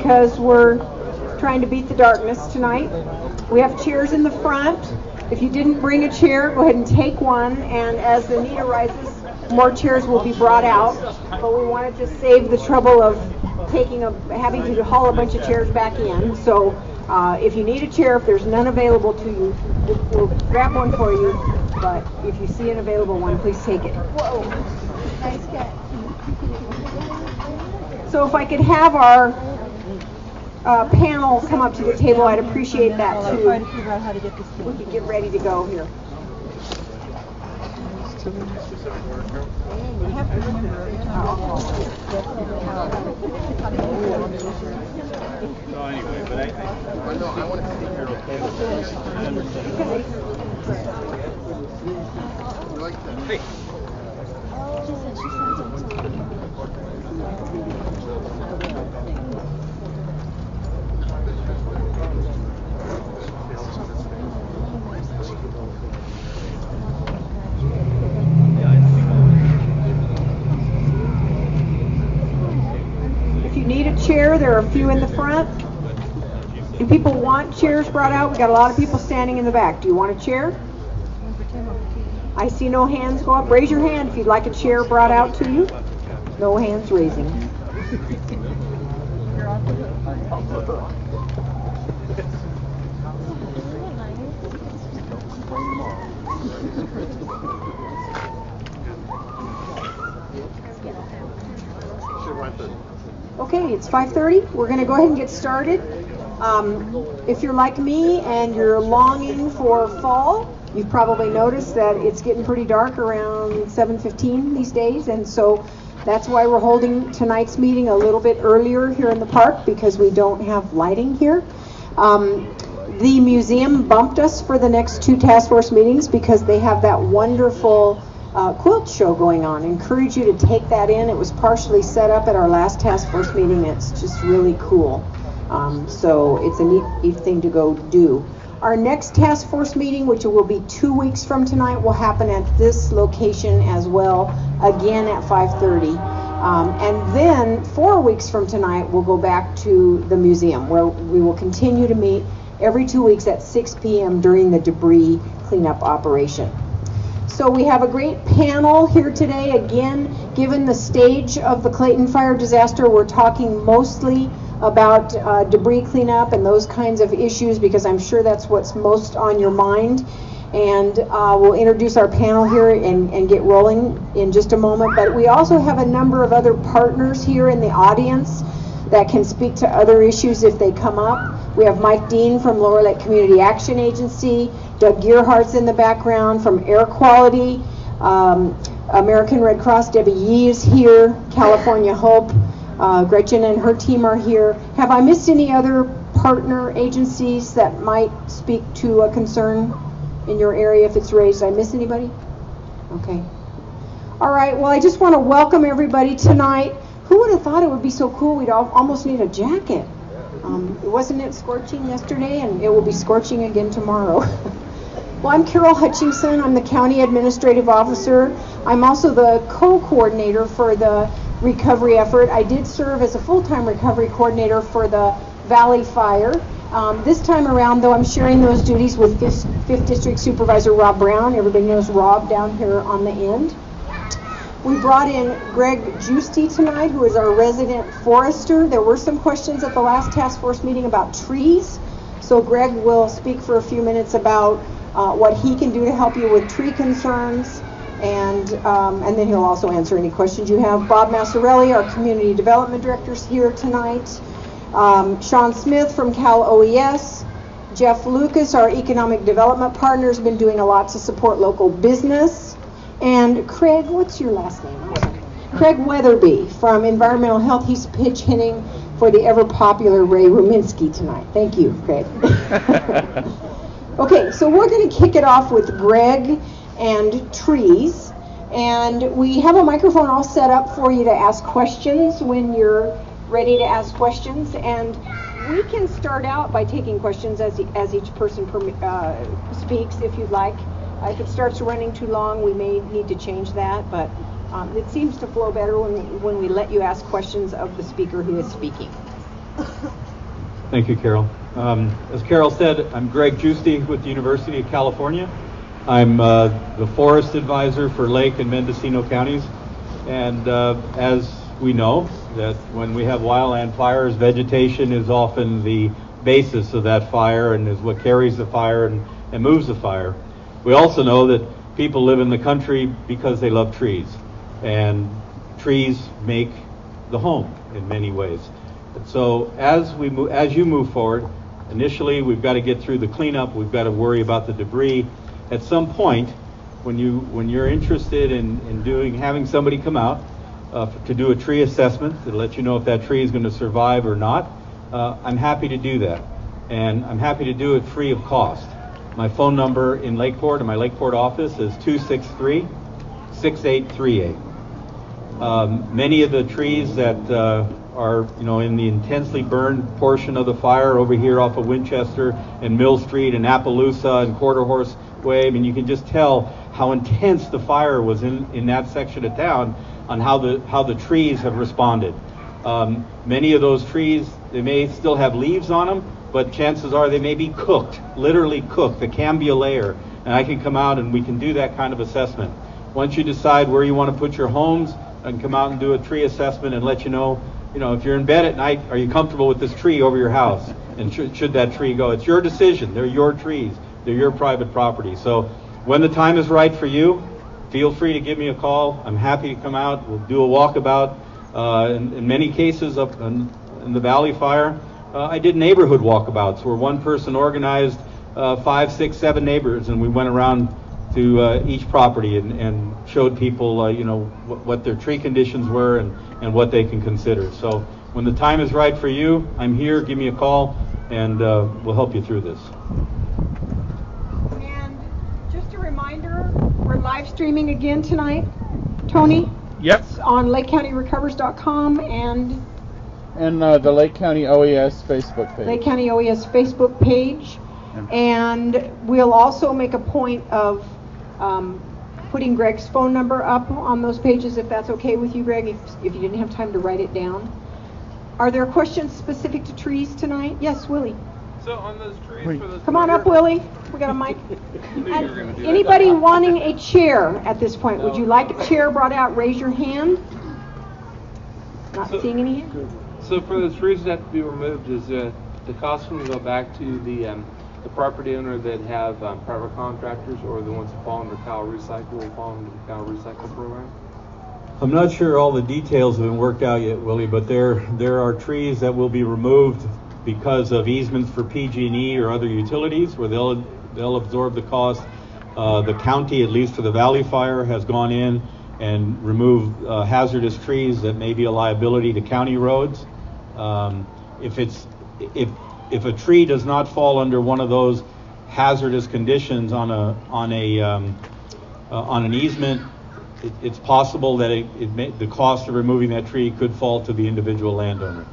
because we're trying to beat the darkness tonight. We have chairs in the front. If you didn't bring a chair, go ahead and take one, and as the need arises, more chairs will be brought out. But we wanted to save the trouble of having to haul a bunch of chairs back in. So if you need a chair, if there's none available to you, we'll grab one for you. But if you see an available one, please take it. Whoa, nice cut. So if I could have our panel come up to the table, I'd appreciate that too. Trying to figure out how to get this thing. We can get ready to go here. I have to remember every time So anyway, but I want to see if you're okay with this. I understand. Hey. If you need a chair, there are a few in the front. Do people want chairs brought out? We got a lot of people standing in the back. Do you want a chair? I see no hands go up. Raise your hand if you'd like a chair brought out to you. No hands raising. Okay, it's 5:30. We're going to go ahead and get started. If you're like me and you're longing for fall, you've probably noticed that it's getting pretty dark around 7:15 these days, and so that's why we're holding tonight's meeting a little bit earlier here in the park, because we don't have lighting here. The museum bumped us for the next two task force meetings because they have that wonderful quilt show going on. I encourage you to take that in. It was partially set up at our last task force meeting. It's just really cool. So it's a neat thing to go do. Our next task force meeting, which will be 2 weeks from tonight, will happen at this location as well, again at 5:30. And then 4 weeks from tonight, we'll go back to the museum, where we will continue to meet every 2 weeks at 6 p.m. during the debris cleanup operation. So we have a great panel here today. Again, given the stage of the Clayton fire disaster, we're talking mostly about debris cleanup and those kinds of issues, because I'm sure that's what's most on your mind. And we'll introduce our panel here and get rolling in just a moment. But we also have a number of other partners here in the audience that can speak to other issues if they come up. We have Mike Dean from Lower Lake Community Action Agency, Doug Gearhart's in the background from Air Quality, American Red Cross, Debbie Yee is here, California Hope, Gretchen and her team are here. Have I missed any other partner agencies that might speak to a concern in your area if it's raised? Did I miss anybody? Okay. All right, well, I just want to welcome everybody tonight. Who would have thought it would be so cool we'd almost need a jacket? Wasn't it scorching yesterday, and it will be scorching again tomorrow. Well, I'm Carol Hutchinson. I'm the County Administrative Officer. I'm also the co-coordinator for the recovery effort. I did serve as a full-time recovery coordinator for the Valley Fire. This time around, though, I'm sharing those duties with 5th District Supervisor Rob Brown. Everybody knows Rob down here on the end. We brought in Greg Giusti tonight, who is our resident forester. There were some questions at the last task force meeting about trees. So Greg will speak for a few minutes about what he can do to help you with tree concerns. And then he'll also answer any questions you have. Bob Massarelli, our Community Development Director, is here tonight. Sean Smith from Cal OES. Jeff Lucas, our Economic Development Partner, has been doing a lot to support local business. And Craig, what's your last name? Craig Weatherby from Environmental Health. He's pitch hitting for the ever-popular Ray Ruminski tonight. Thank you, Craig. Okay, so we're going to kick it off with Greg and trees. And we have a microphone all set up for you to ask questions when you're ready to ask questions. And we can start out by taking questions as each person speaks, if you'd like. If it starts running too long, we may need to change that, but it seems to flow better when we let you ask questions of the speaker who is speaking. Thank you, Carol. As Carol said, I'm Greg Giusti with the University of California. I'm the forest advisor for Lake and Mendocino counties. And as we know, that when we have wildland fires, vegetation is often the basis of that fire and is what carries the fire and moves the fire. We also know that people live in the country because they love trees. And trees make the home in many ways. So as you move forward, initially we've got to get through the cleanup. We've got to worry about the debris. At some point, when you're interested in having somebody come out to do a tree assessment to let you know if that tree is going to survive or not, I'm happy to do that, and I'm happy to do it free of cost. My phone number in Lakeport, in my Lakeport office, is 263-6838. Many of the trees that are in the intensely burned portion of the fire over here off of Winchester and Mill Street and Appaloosa and Quarter Horse Way, I mean, you can just tell how intense the fire was in that section of town on how the trees have responded. Many of those trees, they may still have leaves on them, but chances are they may be cooked, literally cooked, the cambia layer, and I can come out and we can do that kind of assessment. Once you decide where you want to put your homes, I can come out and do a tree assessment and let you know, if you're in bed at night, are you comfortable with this tree over your house? And should that tree go? It's your decision. They're your trees. They're your private property. So when the time is right for you, feel free to give me a call. I'm happy to come out. We'll do a walkabout. In many cases up in the Valley Fire, I did neighborhood walkabouts where one person organized 5, 6, 7 neighbors, and we went around to each property and showed people, what their tree conditions were and what they can consider. So when the time is right for you, I'm here. Give me a call, and we'll help you through this. And just a reminder, we're live streaming again tonight. Tony? Yep. It's on LakeCountyRecovers.com and the Lake County OES Facebook page. Lake County OES Facebook page. And we'll also make a point of putting Greg's phone number up on those pages, if that's okay with you, Greg, if you didn't have time to write it down. Are there questions specific to trees tonight? Yes, Willie. So on those trees for those... Come on up, Willie. We got a mic. And anybody wanting a chair at this point? Would you like a chair brought out? Raise your hand. Not seeing any hands. So for those trees that have to be removed, is the cost going to go back to the property owner that have private contractors, or the ones that fall under Cal Recycle will fall under the Cal Recycle program? I'm not sure all the details have been worked out yet, Willie, but there are trees that will be removed because of easements for PG&E or other utilities where they'll absorb the cost. The county, at least for the Valley Fire, has gone in and removed hazardous trees that may be a liability to county roads. If a tree does not fall under one of those hazardous conditions on an easement, it's possible that the cost of removing that tree could fall to the individual landowner.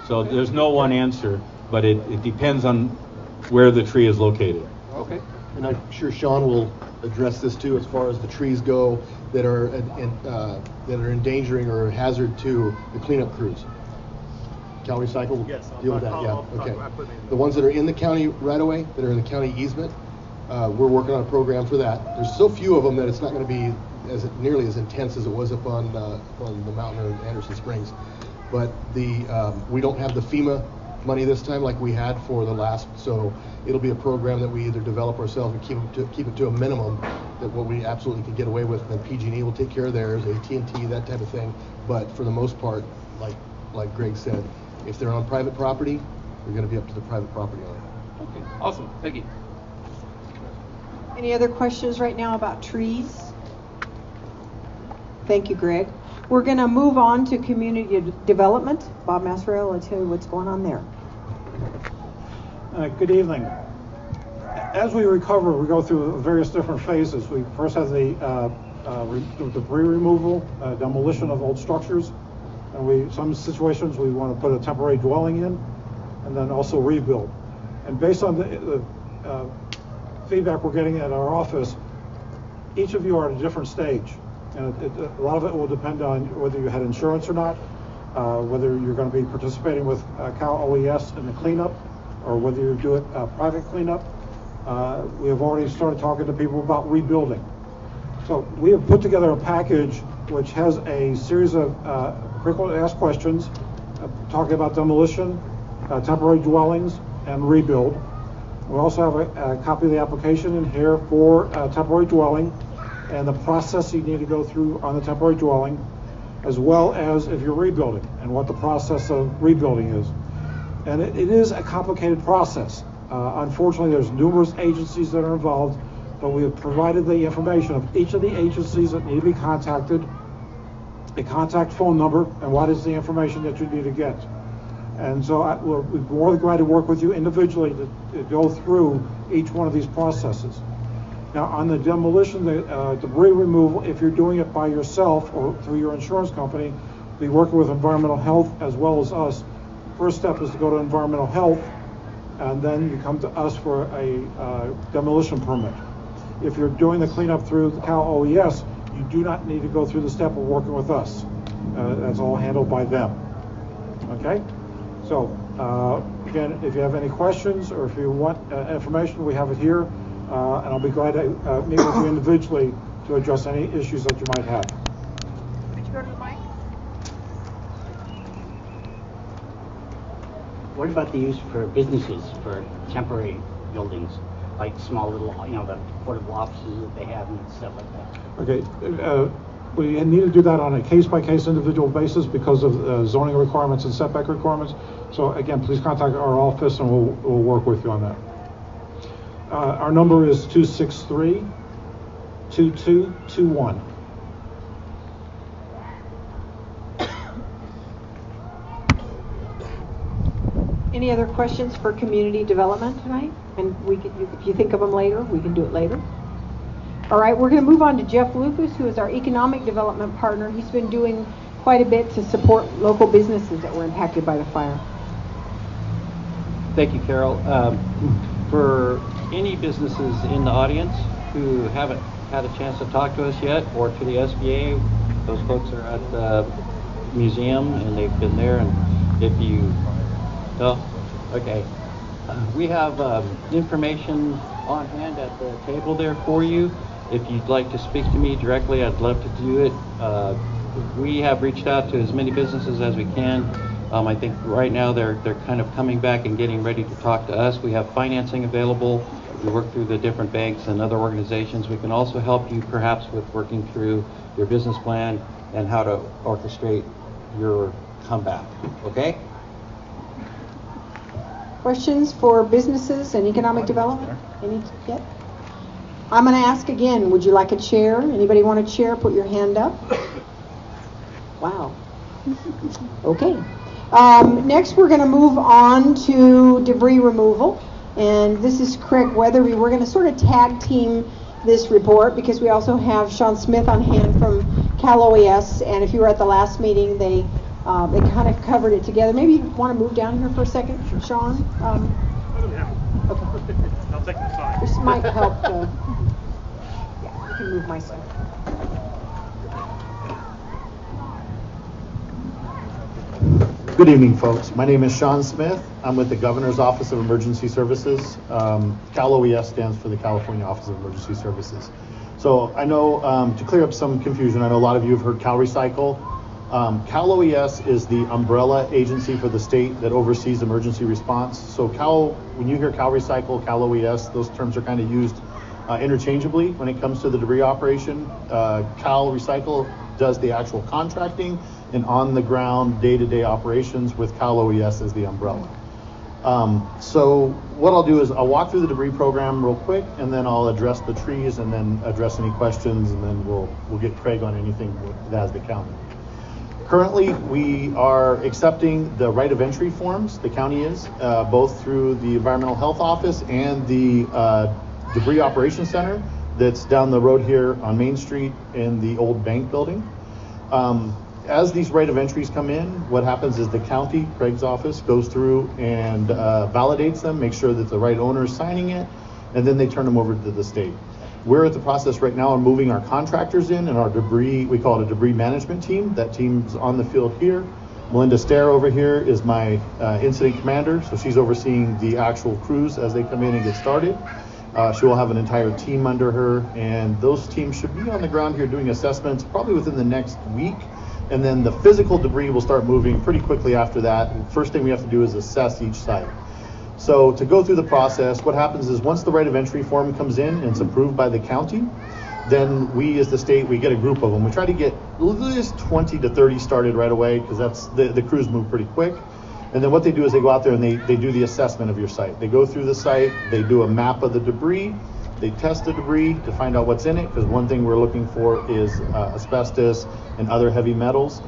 So there's no one answer, but it depends on where the tree is located. Okay. And I'm sure Sean will address this too, as far as the trees go that are endangering or a hazard to the cleanup crews. Cal Recycle will deal with that. Yeah. Okay. The ones that are in the county right away, that are in the county easement, we're working on a program for that. There's so few of them that it's not going to be nearly as intense as it was up on the mountain in Anderson Springs. But we don't have the FEMA money this time like we had for the last, so it'll be a program that we either develop ourselves and keep it to a minimum that what we absolutely can get away with, and then PG&E will take care of theirs, AT&T, that type of thing. But for the most part, like Greg said, if they're on private property, they're going to be up to the private property owner. Okay, awesome. Thank you. Any other questions right now about trees? Thank you, Greg. We're going to move on to community development. Bob Masserell will tell you what's going on there. Good evening. As we recover, we go through various different phases. We first have the debris removal, demolition of old structures, and some situations we want to put a temporary dwelling in, and then also rebuild. And based on the feedback we're getting at our office, each of you are at a different stage. And a lot of it will depend on whether you had insurance or not. whether you're going to be participating with Cal OES in the cleanup or whether you do it private cleanup. We have already started talking to people about rebuilding. So we have put together a package which has a series of frequently asked questions talking about demolition, temporary dwellings, and rebuild. We also have a copy of the application in here for temporary dwelling and the process you need to go through on the temporary dwelling, as well as if you're rebuilding and what the process of rebuilding is. And it is a complicated process. Unfortunately, there's numerous agencies that are involved, but we have provided the information of each of the agencies that need to be contacted, a contact phone number, and what is the information that you need to get. And so we'll be more than glad to work with you individually to go through each one of these processes. Now, on the demolition, the debris removal, if you're doing it by yourself or through your insurance company, be working with environmental health as well as us. First step is to go to environmental health, and then you come to us for a demolition permit. If you're doing the cleanup through the Cal OES, you do not need to go through the step of working with us. That's all handled by them. Okay? So, again, if you have any questions or if you want information, we have it here, and I'll be glad to meet with you individually to address any issues that you might have. Could you go to the mic? What about the use for businesses for temporary buildings, like small little, the portable offices that they have and stuff like that? Okay, we need to do that on a case-by-case individual basis because of zoning requirements and setback requirements. So again, please contact our office and we'll work with you on that. Our number is 263-2221. Any other questions for community development tonight? And if you think of them later, we can do it later. All right, we're going to move on to Jeff Lucas, who is our economic development partner. He's been doing quite a bit to support local businesses that were impacted by the fire. Thank you, Carol. For any businesses in the audience who haven't had a chance to talk to us yet, or to the SBA, those folks are at the museum and they've been there. And if you, okay, we have information on hand at the table there for you. If you'd like to speak to me directly, I'd love to do it. We have reached out to as many businesses as we can. I think right now they're kind of coming back and getting ready to talk to us. We have financing available. We work through the different banks and other organizations. We can also help you perhaps with working through your business plan and how to orchestrate your comeback. Okay? Questions for businesses and economic development? Any yet? I'm going to ask again, would you like a chair? Anybody want a chair? Put your hand up. Wow. Okay. Next, we're going to move on to debris removal. And this is Craig Weatherby. We're going to sort of tag team this report because we also have Sean Smith on hand from Cal OES. And if you were at the last meeting, they kind of covered it together. Maybe you want to move down here for a second, Sean? Okay. I'll take the side. This might help. Yeah, you can move my stuff. Good evening, folks. My name is Sean Smith. I'm with the Governor's Office of Emergency Services. Cal OES stands for the California Office of Emergency Services. So I know, to clear up some confusion, I know a lot of you have heard Cal Recycle. Cal OES is the umbrella agency for the state that oversees emergency response. So when you hear Cal Recycle, Cal OES, those terms are kind of used interchangeably when it comes to the debris operation. Cal Recycle does the actual contracting and on-the-ground day-to-day operations with Cal OES as the umbrella. So what I'll do is I'll walk through the debris program real quick, and then I'll address the trees and then address any questions, and then we'll get Craig on anything that has the county. Currently, we are accepting the right of entry forms, the county is, both through the Environmental Health Office and the Debris Operations Center that's down the road here on Main Street in the old bank building. As these right of entries come in, what happens is the county, Craig's office, goes through and validates them, makes sure that the right owner is signing it, and then they turn them over to the state. We're at the process right now of moving our contractors in and our debris, we call it a debris management team. That team's on the field here. Melinda Stair over here is my incident commander, so she's overseeing the actual crews as they come in and get started. She will have an entire team under her, and those teams should be on the ground here doing assessments probably within the next week. And then the physical debris will start moving pretty quickly after that. First thing we have to do is assess each site. So to go through the process, what happens is once the right of entry form comes in and it's approved by the county, then we as the state, we get a group of them. We try to get at least 20 to 30 started right away, because that's the crews move pretty quick. And then what they do is they go out there and they do the assessment of your site. They go through the site, they do a map of the debris, they test the debris to find out what's in it, because one thing we're looking for is asbestos and other heavy metals.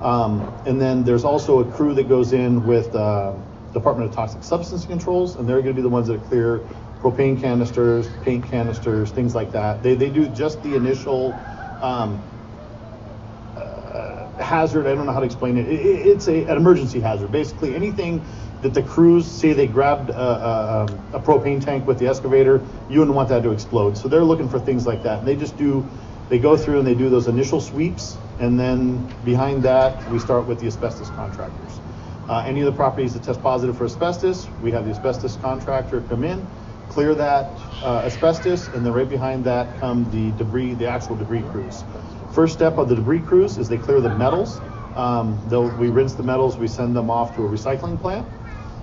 And then there's also a crew that goes in with Department of Toxic Substance Controls, and they're going to be the ones that clear propane canisters, paint canisters, things like that. They do just the initial hazard. I don't know how to explain it. It's an emergency hazard. Basically, anything that the crews say they grabbed a propane tank with the excavator, you wouldn't want that to explode. So they're looking for things like that. And they go through and they do those initial sweeps, and then behind that, we start with the asbestos contractors. Any of the properties that test positive for asbestos, we have the asbestos contractor come in, clear that asbestos, and then right behind that come the actual debris crews. First step of the debris crews is they clear the metals. We rinse the metals, we send them off to a recycling plant.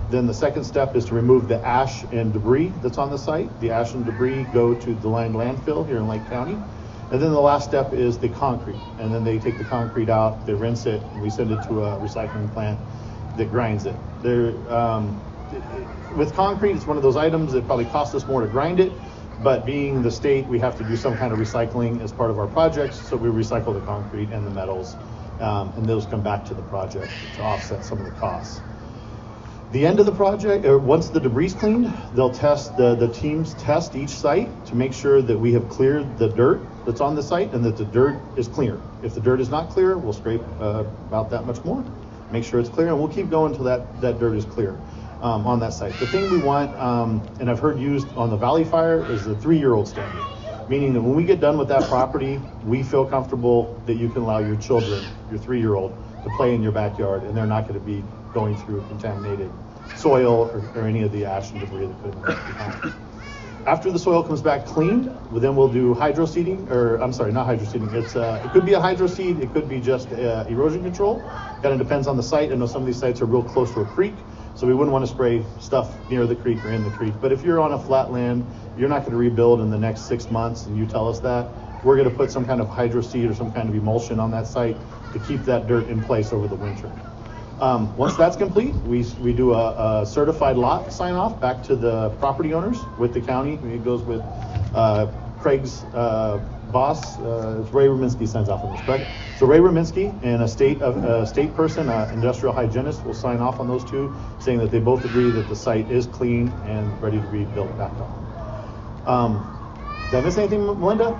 Then the second step is to remove the ash and debris that's on the site. The ash and debris go to the landfill here in Lake County. And then the last step is the concrete. And then they take the concrete out, they rinse it, and we send it to a recycling plant that grinds it. With concrete, it's one of those items that probably costs us more to grind it, but being the state, we have to do some kind of recycling as part of our projects, so we recycle the concrete and the metals, and those come back to the project to offset some of the costs. The end of the project, or once the debris is cleaned, they'll test, the teams test each site to make sure that we have cleared the dirt that's on the site and that the dirt is clear. If the dirt is not clear, we'll scrape about that much more, make sure it's clear, and we'll keep going until that dirt is clear on that site. The thing we want, and I've heard used on the Valley Fire, is the 3-year-old standard, meaning that when we get done with that property, we feel comfortable that you can allow your children, your 3-year-old, to play in your backyard, and they're not going to be going through contaminated soil or any of the ash and debris that could have been left behind. After the soil comes back cleaned, then we'll do hydro seeding, or I'm sorry, not hydro seeding. It could be a hydro seed, it could be just erosion control. Kind of depends on the site. I know some of these sites are real close to a creek, so we wouldn't want to spray stuff near the creek or in the creek. But if you're on a flat land, you're not going to rebuild in the next 6 months, and you tell us that, we're going to put some kind of hydro seed or some kind of emulsion on that site to keep that dirt in place over the winter. Once that's complete, we do a certified lot sign off back to the property owners with the county. It goes with Craig's boss. It's Ray Rominski signs off on this, correct? So Ray Rominski and a state person, industrial hygienist, will sign off on those two, saying that they both agree that the site is clean and ready to be built back on. Did I miss anything, Melinda?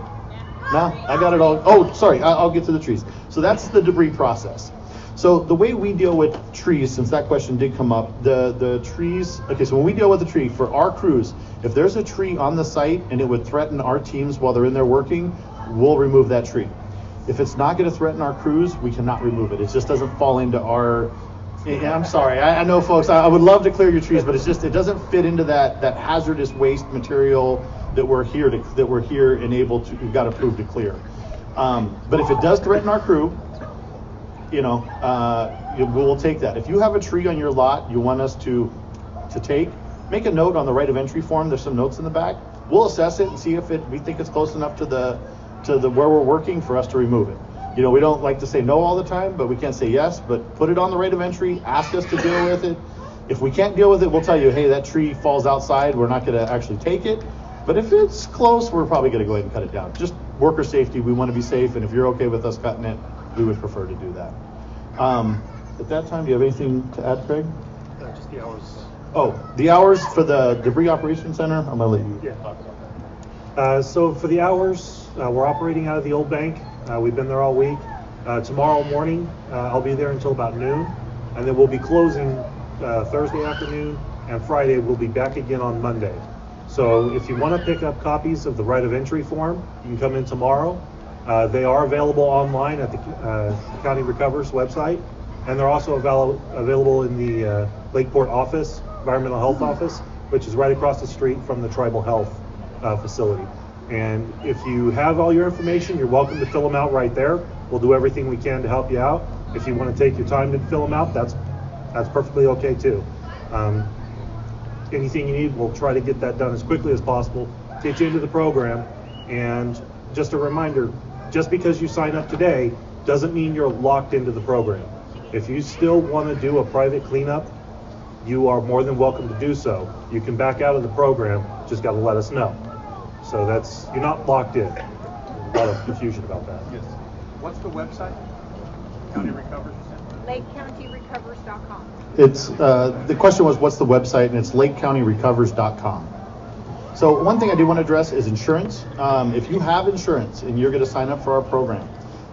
No, I got it all. Oh, sorry, I'll get to the trees. So that's the debris process. So the way we deal with trees, since that question did come up, the trees, okay, so when we deal with a tree, for our crews, if there's a tree on the site and it would threaten our teams while they're in there working, we'll remove that tree. If it's not going to threaten our crews, we cannot remove it. It just doesn't fall into our, I'm sorry, I know folks, I would love to clear your trees, but it doesn't fit into that hazardous waste material that we're here and able to, we've got approved to clear. But if it does threaten our crew, we'll take that. If you have a tree on your lot you want us to take, make a note on the right of entry form. There's some notes in the back. We'll assess it and see if we think it's close enough to the where we're working for us to remove it. We don't like to say no all the time, but we can't say yes. But put it on the right of entry. Ask us to deal with it. If we can't deal with it, we'll tell you, hey, that tree falls outside. We're not going to actually take it. But if it's close, we're probably going to go ahead and cut it down. Just worker safety. We want to be safe, and if you're okay with us cutting it, we would prefer to do that. At that time, do you have anything to add, Craig? Just the hours. Oh, the hours for the Debris Operations Center, I'm going to let you talk about that. So for the hours, we're operating out of the old bank. We've been there all week. Tomorrow morning, I'll be there until about noon, and then we'll be closing Thursday afternoon, and Friday we'll be back again on Monday. So if you want to pick up copies of the right of entry form, you can come in tomorrow. They are available online at the County Recovers website. And they're also available in the Lakeport office, environmental health office, which is right across the street from the tribal health facility. And if you have all your information, you're welcome to fill them out right there. We'll do everything we can to help you out. If you want to take your time to fill them out, that's perfectly okay too. Anything you need, we'll try to get that done as quickly as possible, get you into the program. And just a reminder, just because you sign up today doesn't mean you're locked into the program. If you still want to do a private cleanup, you are more than welcome to do so. You can back out of the program, just got to let us know. So you're not locked in. A lot of confusion about that. Yes. What's the website? County Recovers? LakeCountyRecovers.com. It's the question was, what's the website? And it's LakeCountyRecovers.com. So one thing I do want to address is insurance. If you have insurance and you're going to sign up for our program,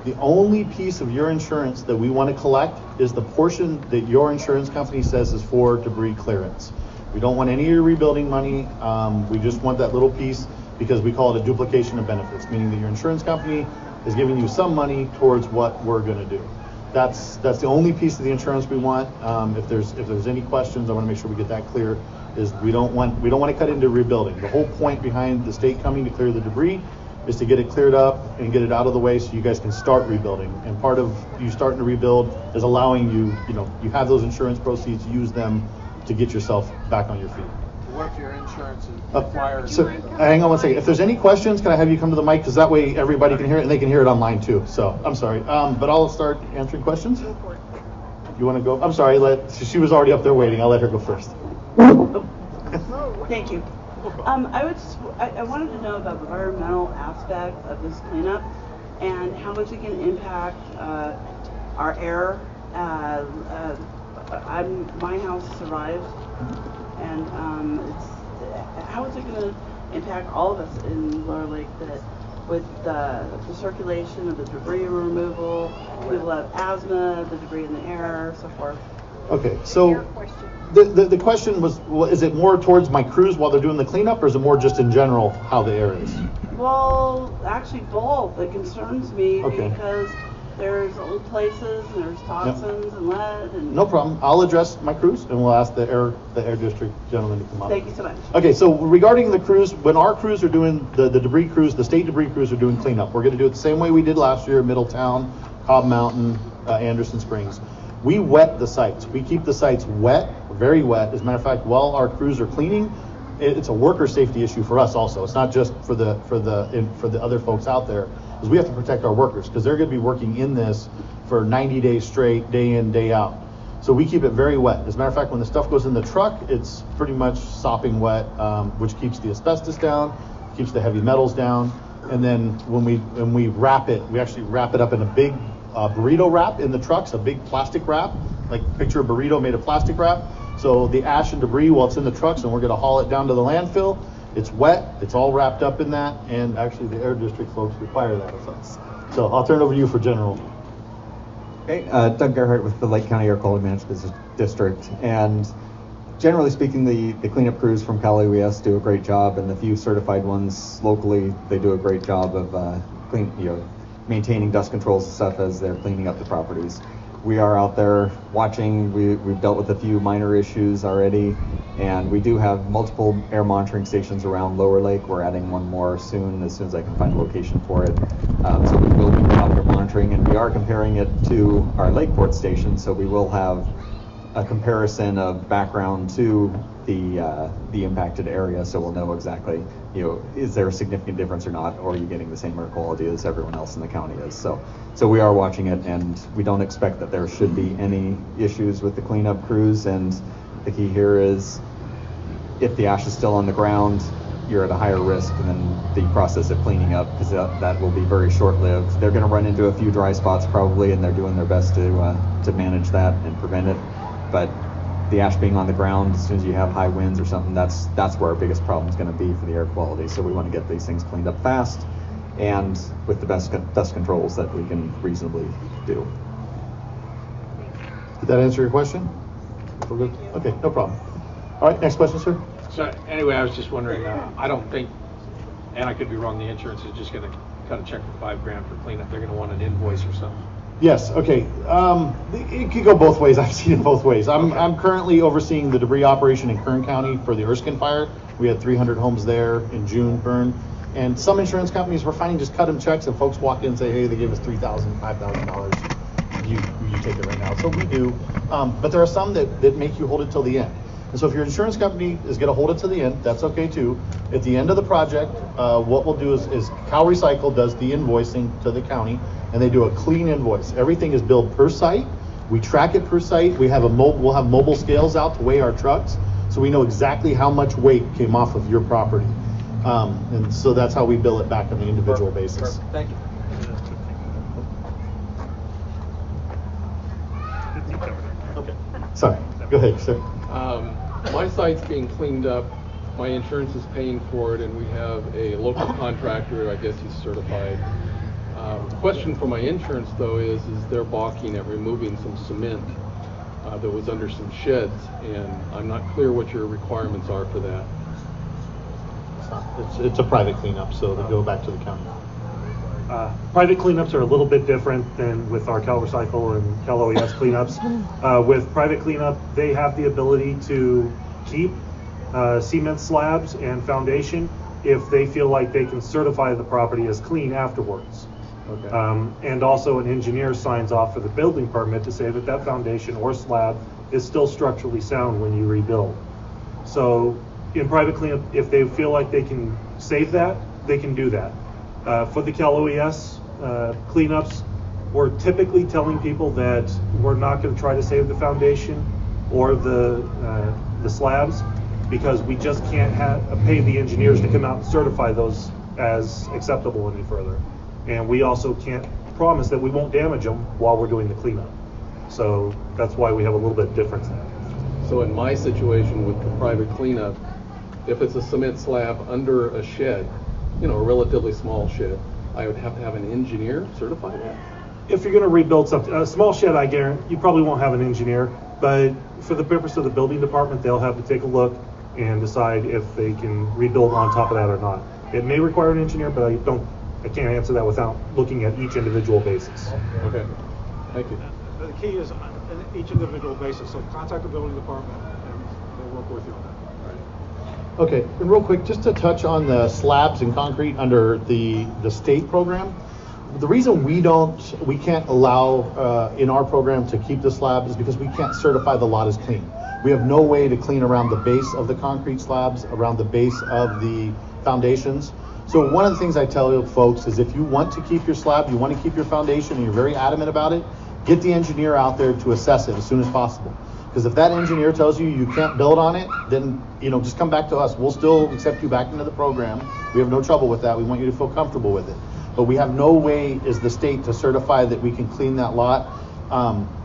the only piece of your insurance that we want to collect is the portion that your insurance company says is for debris clearance. We don't want any of your rebuilding money. We just want that little piece because we call it a duplication of benefits, meaning that your insurance company is giving you some money towards what we're going to do. That's the only piece of the insurance we want. If there's any questions, I want to make sure we get that clear. Is we don't want to cut into rebuilding. The whole point behind the state coming to clear the debris is to get it cleared up and get it out of the way so you guys can start rebuilding. And part of you starting to rebuild is allowing you have those insurance proceeds, use them to get yourself back on your feet. What if your insurance is required? So hang on one second. If there's any questions, can I have you come to the mic? Because that way everybody can hear it and they can hear it online too. So I'm sorry. But I'll start answering questions. You want to go? I'm sorry. She was already up there waiting. I'll let her go first. Thank you. I wanted to know about the environmental aspect of this cleanup and how much it can impact our air. My house survived, and how is it going to impact all of us in Lower Lake that with the circulation of the debris removal, people have asthma, the debris in the air, so forth. Okay, so the question was, is it more towards my crews while they're doing the cleanup, or is it more just in general how the air is? Well, actually both. It concerns me because there's old places and there's toxins and lead. And no problem. I'll address my crews and we'll ask the air district gentleman to come up. Thank you so much. Okay, so regarding the crews, when our crews are doing the debris crews, the state debris crews are doing cleanup. We're going to do it the same way we did last year, Middletown, Cobb Mountain, Anderson Springs. We wet the sites. We keep the sites wet, very wet. As a matter of fact, while our crews are cleaning, it's a worker safety issue for us also. It's not just for the other folks out there, is we have to protect our workers because they're going to be working in this for 90 days straight, day in, day out. So we keep it very wet. As a matter of fact, when the stuff goes in the truck, it's pretty much sopping wet, which keeps the asbestos down, keeps the heavy metals down. And then when we wrap it, we actually wrap it up in a big burrito wrap in the trucks, a big plastic wrap, like picture a burrito made of plastic wrap. So the ash and debris while it's in the trucks, and we're going to haul it down to the landfill. It's wet, it's all wrapped up in that, and actually the air district folks require that of us. So I'll turn it over to you for general. Okay, Doug Gerhardt with the Lake County Air Quality Management District, and generally speaking, the cleanup crews from Cal OES do a great job, and the few certified ones locally, they do a great job of maintaining dust controls and stuff as they're cleaning up the properties. We are out there watching. We've dealt with a few minor issues already, and we do have multiple air monitoring stations around Lower Lake. We're adding one more as soon as I can find a location for it. So we will be out there monitoring, and we are comparing it to our Lakeport station, so we will have a comparison of background to the impacted area, so we'll know exactly, is there a significant difference or not, or are you getting the same air quality as everyone else in the county is. So we are watching it, and we don't expect that there should be any issues with the cleanup crews. And the key here is, if the ash is still on the ground, you're at a higher risk than the process of cleaning up, because that will be very short-lived. They're going to run into a few dry spots probably, and they're doing their best to manage that and prevent it. But the ash being on the ground, as soon as you have high winds or something, that's where our biggest problem is going to be for the air quality. So we want to get these things cleaned up fast and with the best dust controls that we can reasonably do. Did that answer your question? Okay, no problem. All right, next question, sir. So anyway, I was just wondering, I don't think, and I could be wrong, the insurance is just going to cut a check for $5,000 for cleanup. They're going to want an invoice or something. Yes, okay. It could go both ways. I've seen it both ways. I'm currently overseeing the debris operation in Kern County for the Erskine fire. We had 300 homes there in June burn. And some insurance companies we're finding just cut them checks and folks walk in and say, hey, they gave us $3,000, $5,000. You take it right now. So we do. But there are some that make you hold it till the end. And so if your insurance company is going to hold it to the end, that's okay too. At the end of the project, what we'll do is Cal Recycle does the invoicing to the county, and they do a clean invoice. Everything is billed per site. We track it per site. We'll have mobile scales out to weigh our trucks, so we know exactly how much weight came off of your property. And so that's how we bill it back on the individual basis. Perfect. Thank you. Okay. Sorry. Go ahead, sir. My site's being cleaned up. My insurance is paying for it, and we have a local contractor. I guess he's certified. Question for my insurance though is they're balking at removing some cement that was under some sheds, and I'm not clear what your requirements are for that. It's a private cleanup, so they go back to the county. Private cleanups are a little bit different than with our Cal Recycle and Cal OES cleanups. With private cleanup, they have the ability to keep cement slabs and foundation if they feel like they can certify the property as clean afterwards. Okay. And also an engineer signs off for the building permit to say that that foundation or slab is still structurally sound when you rebuild. So in private cleanup, if they feel like they can save that, they can do that. For the Cal OES cleanups, we're typically telling people that we're not going to try to save the foundation or the slabs, because we just can't pay the engineers to come out and certify those as acceptable any further. And we also can't promise that we won't damage them while we're doing the cleanup. So that's why we have a little bit difference there. So in my situation with the private cleanup, if it's a cement slab under a shed, a relatively small shed, I would have to have an engineer certify that? If you're going to rebuild something, a small shed, I guarantee you probably won't have an engineer, but for the purpose of the building department, they'll have to take a look and decide if they can rebuild on top of that or not. It may require an engineer, but I can't answer that without looking at each individual basis. Okay, thank you. The key is on each individual basis, so contact the building department and they'll work with you on that. Okay, and real quick, just to touch on the slabs and concrete under the state program. The reason we can't allow in our program to keep the slab is because we can't certify the lot as clean. We have no way to clean around the base of the concrete slabs, around the base of the foundations. So one of the things I tell folks is if you want to keep your slab, you want to keep your foundation, and you're very adamant about it, get the engineer out there to assess it as soon as possible. Because if that engineer tells you can't build on it, then just come back to us. We'll still accept you back into the program. We have no trouble with that. We want you to feel comfortable with it. But we have no way as the state to certify that we can clean that lot.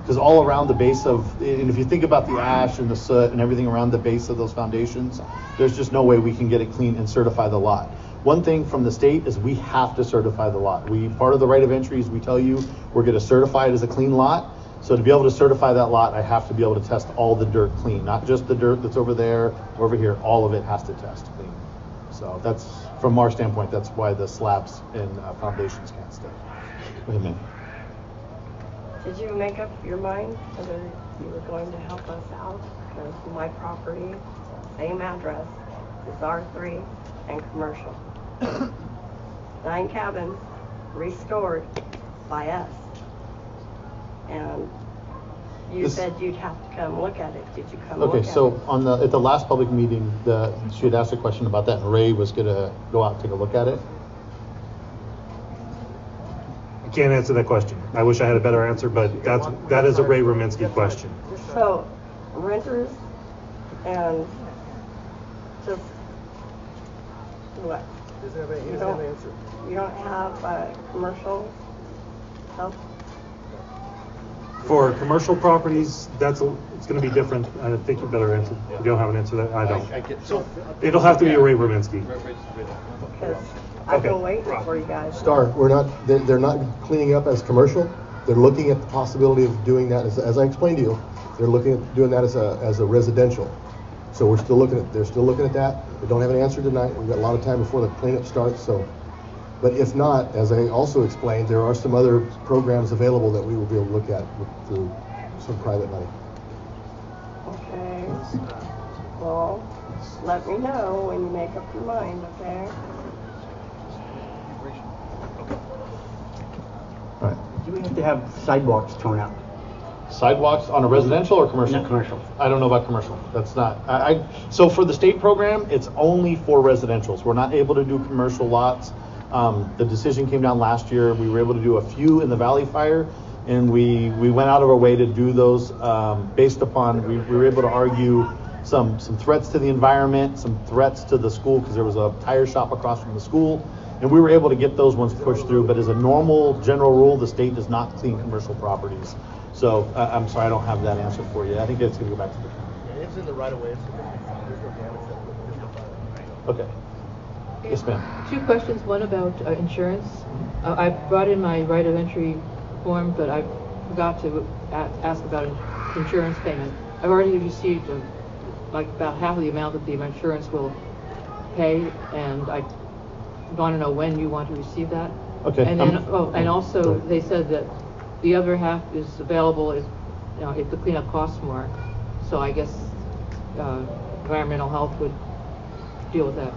Because all around the base and if you think about the ash and the soot and everything around the base of those foundations, there's just no way we can get it clean and certify the lot. One thing from the state is we have to certify the lot. Part of the right of entry is we tell you we're going to certify it as a clean lot. So to be able to certify that lot, I have to be able to test all the dirt clean, not just the dirt that's over there, over here. All of it has to test clean. So that's, from our standpoint, that's why the slabs and foundations can't stay. Wait a minute. Did you make up your mind whether you were going to help us out? Because my property, same address, is R3 and commercial. 9 cabins restored by us. And you said you'd have to come look at it. Did you come look at it? Okay, so at the last public meeting, she had asked a question about that, and Ray was going to go out and take a look at it. I can't answer that question. I wish I had a better answer, but that is a Ray Rominsky question. So renters and just what? You don't have commercial help? For commercial properties, it's going to be different. I think you better answer. You don't have an answer to that? I don't. It'll have to be a Ray Rominsky. Because I've been waiting for you guys. Star, they're not cleaning up as commercial. They're looking at the possibility of doing that, as I explained to you, they're looking at doing that as a residential. So they're still looking at that. They don't have an answer tonight. We've got a lot of time before the cleanup starts, so But if not, as I also explained, there are some other programs available that we will be able to look at through some private money. Okay. Well, let me know when you make up your mind, okay? All right. Do we have to have sidewalks torn out? Sidewalks on a residential or commercial? No, commercial. I don't know about commercial. That's not. So for the state program, it's only for residentials. We're not able to do commercial lots. The decision came down last year. We were able to do a few in the Valley Fire, and we went out of our way to do those based upon we were able to argue some threats to the environment, some threats to the school because there was a tire shop across from the school, and we were able to get those ones pushed through. But as a normal general rule, the state does not clean commercial properties. So I'm sorry, I don't have that answer for you. I think it's going to go back to the county. Yeah, it's in the right of way. There's no damage. Okay. Yes, ma'am. Two questions. One about insurance. I brought in my right of entry form, but I forgot to ask about insurance payment. I've already received like about half of the amount that the insurance will pay, and I want to know when you want to receive that. Okay. And then, and also they said that the other half is available if the cleanup costs more. So I guess environmental health would deal with that.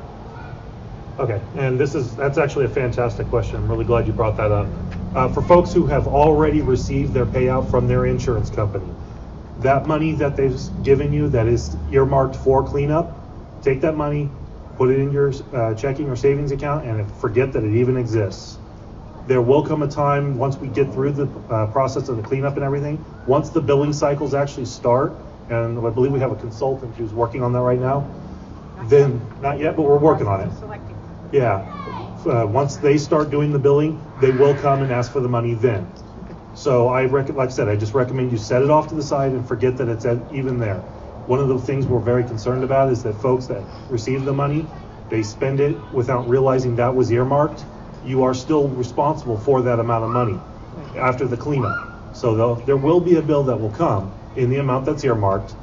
Okay, and that's actually a fantastic question. I'm really glad you brought that up. For folks who have already received their payout from their insurance company, that money that they've given you that is earmarked for cleanup, take that money, put it in your checking or savings account, and forget that it even exists. There will come a time, once we get through the process of the cleanup and everything, once the billing cycles actually start, and I believe we have a consultant who's working on that right now, then, not yet, but we're working on it. Yeah, once they start doing the billing, they will come and ask for the money then. So like I said, I just recommend you set it off to the side and forget that it's even there. One of the things we're very concerned about is that folks that receive the money, they spend it without realizing that was earmarked. You are still responsible for that amount of money after the cleanup. So there will be a bill that will come in the amount that's earmarked.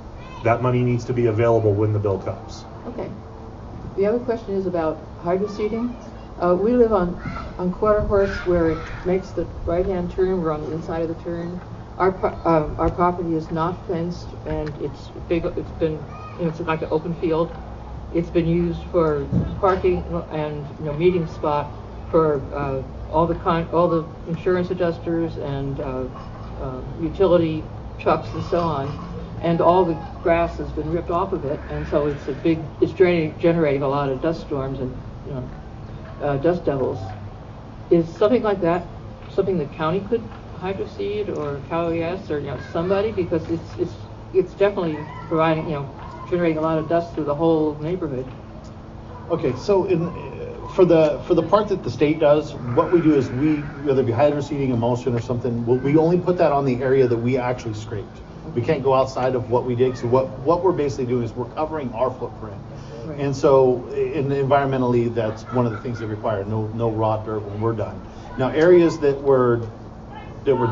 That money needs to be available when the bill comes. Okay. The other question is about hydro seeding. We live on Quarter Horse where it makes the right-hand turn. We're on the inside of the turn. Our property is not fenced, and it's big. It's been, it's like an open field. It's been used for parking and meeting spot for all the insurance adjusters and utility trucks and so on. And all the grass has been ripped off of it, and so it's generating a lot of dust storms and dust devils. Is something like that something the county could hydro seed or Cal OES or somebody, because it's definitely providing generating a lot of dust through the whole neighborhood. Okay, so for the part that the state does, what we do is whether it be hydro seeding, emulsion, or something, we only put that on the area that we actually scraped. We can't go outside of what we dig. So what we're basically doing is we're covering our footprint. Right. And so environmentally, that's one of the things they require, no raw dirt when we're done. Now, areas that were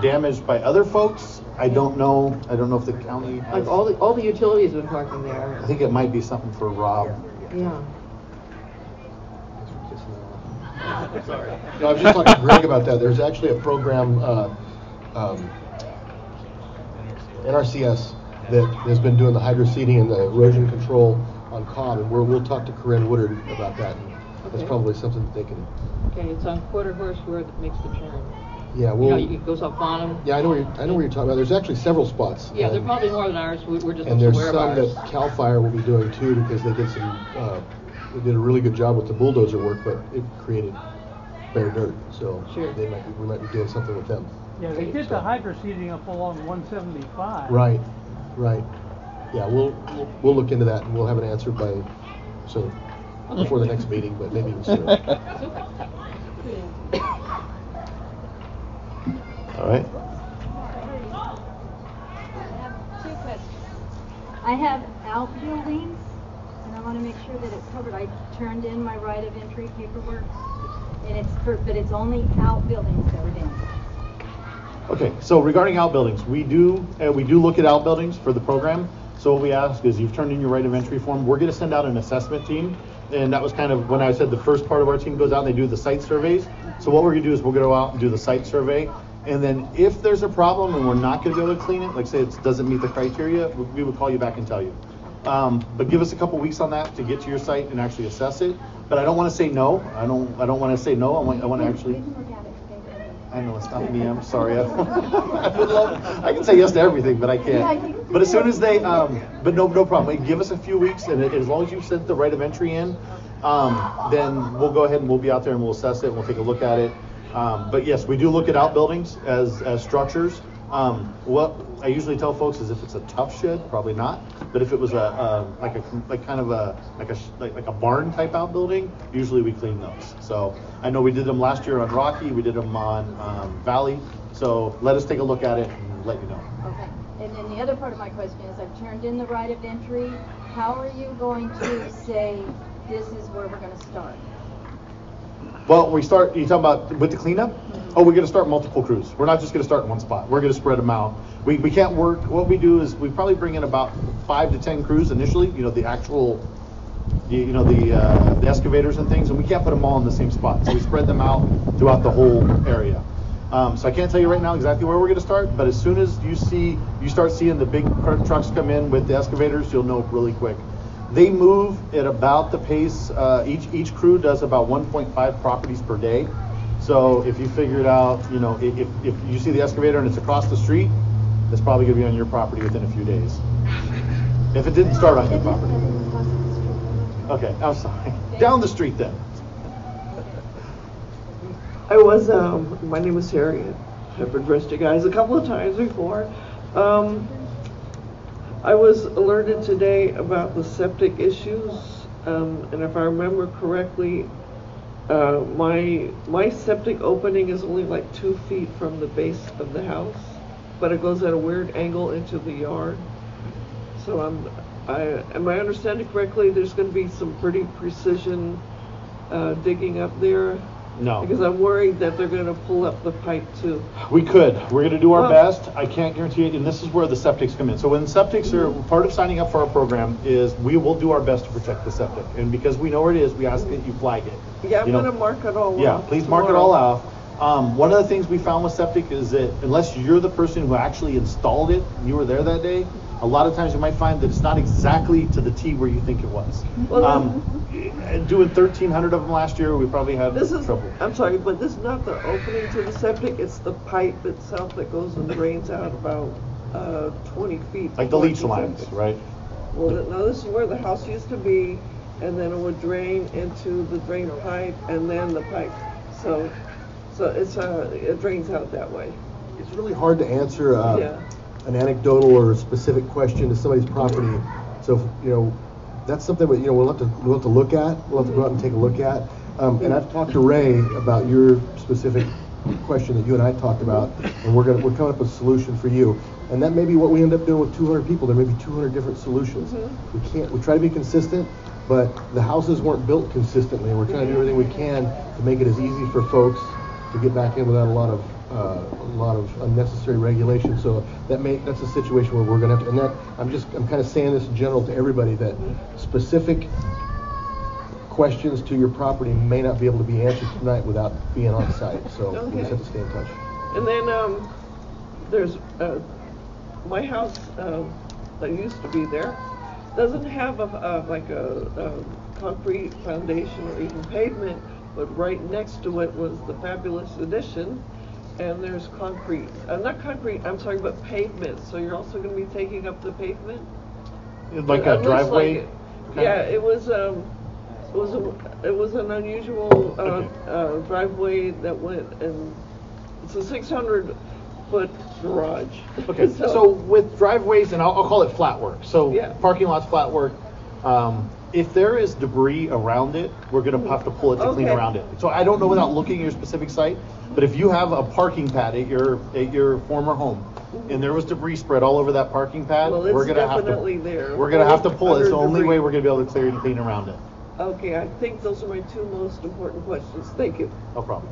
damaged by other folks, I don't know if the county has, like all the utilities have been parking there. I think it might be something for Rob. Yeah. Sorry. No, I was just talking to Greg about that. There's actually a program, NRCS, that has been doing the hydro seeding and the erosion control on Cobb, and we'll talk to Corinne Woodard about that. And that's probably something that they can. Okay, it's on Quarter Horse where it makes the turn. Yeah, well, it goes up Bonham. Yeah, I know where you're talking about. There's actually several spots. Yeah, they're probably more than ours. We're just and there's aware some of ours. that Cal Fire will be doing too, because they did a really good job with the bulldozer work, but it created bare dirt. So sure. we might be doing something with them. Yeah, they did the hydro seeding up along 175. Right. Yeah, we'll look into that and we'll have an answer before the next meeting, but maybe even sooner. All right. I have two questions. I have outbuildings, and I want to make sure that it's covered. I turned in my right of entry paperwork, and but it's only outbuildings that were damaged. Okay, so regarding outbuildings, we do look at outbuildings for the program. So what we ask is, you've turned in your right of entry form. We're going to send out an assessment team and that was kind of when I said the first part of our team goes out and they do the site surveys. So what we're gonna do is we'll go out and do the site survey, and then if there's a problem and we're not gonna be able to clean it, like say it doesn't meet the criteria, we would call you back and tell you. But give us a couple weeks on that to get to your site and actually assess it. But I don't want to say no. I don't want to say no. I want to actually. I know it's not me. I'm sorry. I can say yes to everything, but I can't. But as soon as they, but no problem. Give us a few weeks, and as long as you sent the right of entry in, then we'll go ahead and we'll be out there and we'll assess it and we'll take a look at it. But yes, we do look at outbuildings as structures. What I usually tell folks is if it's a tough shed, probably not. But if it was like a barn type outbuilding, usually we clean those. So I know we did them last year on Rocky, we did them on Valley. So let us take a look at it and let you know. Okay. And then the other part of my question is, I've turned in the right of entry. How are you going to say this is where we're going to start? Well, you talking about with the cleanup? Oh, we're going to start multiple crews. We're not just going to start in one spot. We're going to spread them out. We can't work. What we do is we probably bring in about 5 to 10 crews initially. The actual, the excavators and things, and we can't put them all in the same spot. So we spread them out throughout the whole area. So I can't tell you right now exactly where we're going to start, but as soon as you start seeing the big trucks come in with the excavators, you'll know really quick. They move at about the pace. Each crew does about 1.5 properties per day. So if you figure it out, if you see the excavator and it's across the street, it's probably going to be on your property within a few days. If it didn't start on your property. Okay, I'm sorry. Down the street then. My name is Harriet. I've addressed you guys a couple of times before. I was alerted today about the septic issues, and if I remember correctly, my septic opening is only like 2 feet from the base of the house, but it goes at a weird angle into the yard. So am I understanding correctly? There's going to be some pretty precision digging up there. No. Because I'm worried that they're going to pull up the pipe too. We could. We're going to do our best. I can't guarantee it, and this is where the septics come in. So when septics are part of signing up for our program is we will do our best to protect the septic, and because we know where it is, we ask that you flag it. Yeah, I'm going to mark it all out. Yeah, please mark it all out. One of the things we found with septic is that unless you're the person who actually installed it, and you were there that day, a lot of times you might find that it's not exactly to the T where you think it was. Doing 1,300 of them last year, we probably had trouble. I'm sorry, but this is not the opening to the septic, it's the pipe itself that goes and drains out about 20 feet. Like the leach lines, right? Well, no, this is where the house used to be, and then it would drain into the drain pipe, and then the pipe. So it drains out that way. It's really hard to answer an anecdotal or a specific question to somebody's property. So that's something that we'll have to look at. We'll have to go out and take a look at. And I've talked to Ray about your specific question that you and I talked about, and we're coming up with a solution for you. And that may be what we end up doing with 200 people. There may be 200 different solutions. We try to be consistent, but the houses weren't built consistently. We're trying to do everything we can to make it as easy for folks to get back in without a lot of unnecessary regulation. So that's a situation where we're going to have to. And I'm kind of saying this in general to everybody that specific questions to your property may not be able to be answered tonight without being on site. So we just have to stay in touch. And then there's my house that used to be there doesn't have a concrete foundation or even pavement, but right next to it was the Fabulous Addition, and there's concrete. Not concrete, I'm sorry, but pavement. So you're also going to be taking up the pavement? Like a driveway? Yeah, it was an unusual driveway that went, and it's a 600-foot garage. Okay, so with driveways, and I'll call it flat work. So parking lots, flat work. If there is debris around it, we're going to have to pull it to clean around it. So I don't know without looking at your specific site, but if you have a parking pad at your former home, and there was debris spread all over that parking pad, we're going to have to pull it. It's the only way we're going to be able to clear and clean around it. Okay, I think those are my two most important questions. Thank you. No problem.